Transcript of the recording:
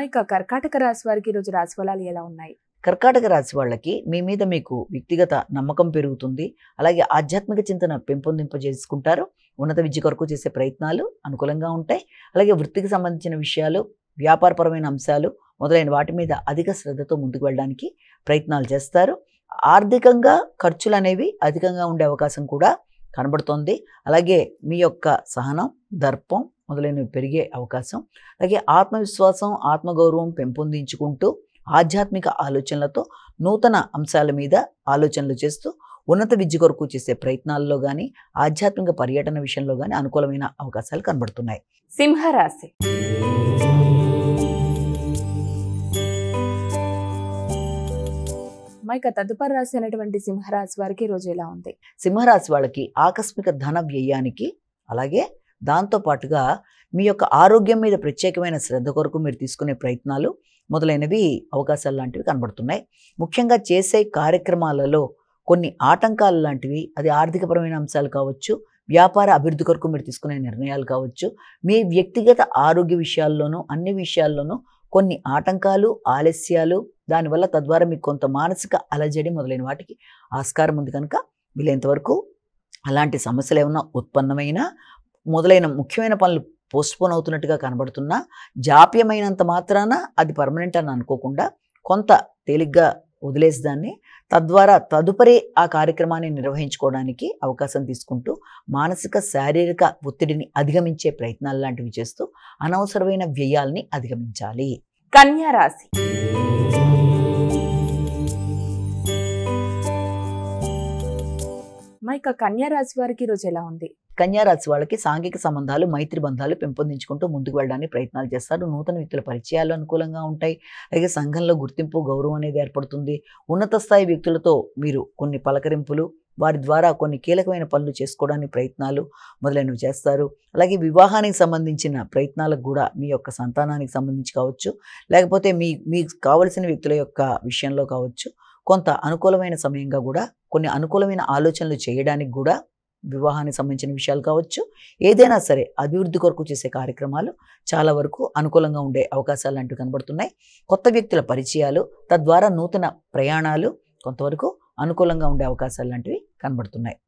ఇక కర్కాటక రాశి వారికి ఈరోజు రాశి ఫలాలు ఎలా ఉన్నాయి? కర్కాటక రాశి వాళ్ళకి మీ మీద మీకు వ్యక్తిగత నమ్మకం పెరుగుతుంది. అలాగే ఆధ్యాత్మిక చింతన పెంపొందింపజేసుకుంటారు. ఉన్నత విద్య కొరకు చేసే ప్రయత్నాలు అనుకూలంగా ఉంటాయి. అలాగే వృత్తికి సంబంధించిన విషయాలు, వ్యాపారపరమైన అంశాలు మొదలైన వాటి మీద అధిక శ్రద్ధతో ముందుకు వెళ్ళడానికి ప్రయత్నాలు చేస్తారు. ఆర్థికంగా ఖర్చులు అనేవి అధికంగా ఉండే అవకాశం కూడా కనబడుతోంది. అలాగే మీ యొక్క సహనం, దర్పం మొదలైనవి పెరిగే అవకాశం. అలాగే ఆత్మవిశ్వాసం, ఆత్మగౌరవం పెంపొందించుకుంటూ ఆధ్యాత్మిక ఆలోచనలతో నూతన అంశాల మీద ఆలోచనలు చేస్తూ ఉన్నత విద్య కొరకు చేసే ప్రయత్నాల్లో కానీ, ఆధ్యాత్మిక పర్యటన విషయంలో కానీ అనుకూలమైన అవకాశాలు కనబడుతున్నాయి. సింహరాశి. ఇక తదుపరి రాశి అయినటువంటి సింహరాశి వారికి ఈరోజు ఎలా ఉంది? సింహరాశి వాళ్ళకి ఆకస్మిక ధన వ్యయానికి, అలాగే దాంతోపాటుగా మీ యొక్క ఆరోగ్యం మీద ప్రత్యేకమైన శ్రద్ధ కొరకు మీరు తీసుకునే ప్రయత్నాలు మొదలైనవి అవకాశాలు లాంటివి కనబడుతున్నాయి. ముఖ్యంగా చేసే కార్యక్రమాలలో కొన్ని ఆటంకాలు లాంటివి, అది ఆర్థికపరమైన అంశాలు కావచ్చు, వ్యాపార అభివృద్ధి కొరకు మీరు తీసుకునే నిర్ణయాలు కావచ్చు, మీ వ్యక్తిగత ఆరోగ్య విషయాల్లోనూ అన్ని విషయాల్లోనూ కొన్ని ఆటంకాలు, ఆలస్యాలు, దానివల్ల తద్వారా మీకు కొంత మానసిక అలజడి మొదలైన వాటికి ఆస్కారం ఉంది. కనుక వీలైనంతవరకు అలాంటి సమస్యలు ఏమన్నా ఉత్పన్నమైనా, మొదలైన ముఖ్యమైన పనులు పోస్ట్పోన్ అవుతున్నట్టుగా కనబడుతున్నా, జాప్యమైనంత మాత్రాన అది పర్మనెంట్ అని అనుకోకుండా కొంత తేలిగ్గా వదిలేసి దాన్ని తద్వారా తదుపరి ఆ కార్యక్రమాన్ని నిర్వహించుకోవడానికి అవకాశం తీసుకుంటూ మానసిక శారీరక ఒత్తిడిని అధిగమించే ప్రయత్నాలు లాంటివి చేస్తూ అనవసరమైన వ్యయాల్ని అధిగమించాలి. కన్యా రాశి. ఇక కన్యా రాశి వారికి ఈరోజు ఎలా ఉంది? కన్యా రాశి వాళ్ళకి సాంఘిక సంబంధాలు, మైత్రి బంధాలు పెంపొందించుకుంటూ ముందుకు వెళ్ళడానికి ప్రయత్నాలు చేస్తారు. నూతన వ్యక్తుల పరిచయాలు అనుకూలంగా ఉంటాయి. అలాగే సంఘంలో గుర్తింపు, గౌరవం అనేది ఏర్పడుతుంది. ఉన్నత స్థాయి వ్యక్తులతో మీరు కొన్ని పలకరింపులు, వారి ద్వారా కొన్ని కీలకమైన పనులు చేసుకోవడానికి ప్రయత్నాలు మొదలైనవి చేస్తారు. అలాగే వివాహానికి సంబంధించిన ప్రయత్నాలకు కూడా మీ యొక్క సంతానానికి సంబంధించి కావచ్చు, లేకపోతే మీకు కావలసిన వ్యక్తుల యొక్క విషయంలో కావచ్చు, కొంత అనుకూలమైన సమయంగా కూడా కొన్ని అనుకూలమైన ఆలోచనలు చేయడానికి కూడా, వివాహానికి సంబంధించిన విషయాలు కావచ్చు, ఏదైనా సరే అభివృద్ధి కొరకు చేసే కార్యక్రమాలు చాలా వరకు అనుకూలంగా ఉండే అవకాశాలు లాంటివి కనబడుతున్నాయి. కొత్త వ్యక్తుల పరిచయాలు, తద్వారా నూతన ప్రయాణాలు కొంతవరకు అనుకూలంగా ఉండే అవకాశాలు లాంటివి కనబడుతున్నాయి.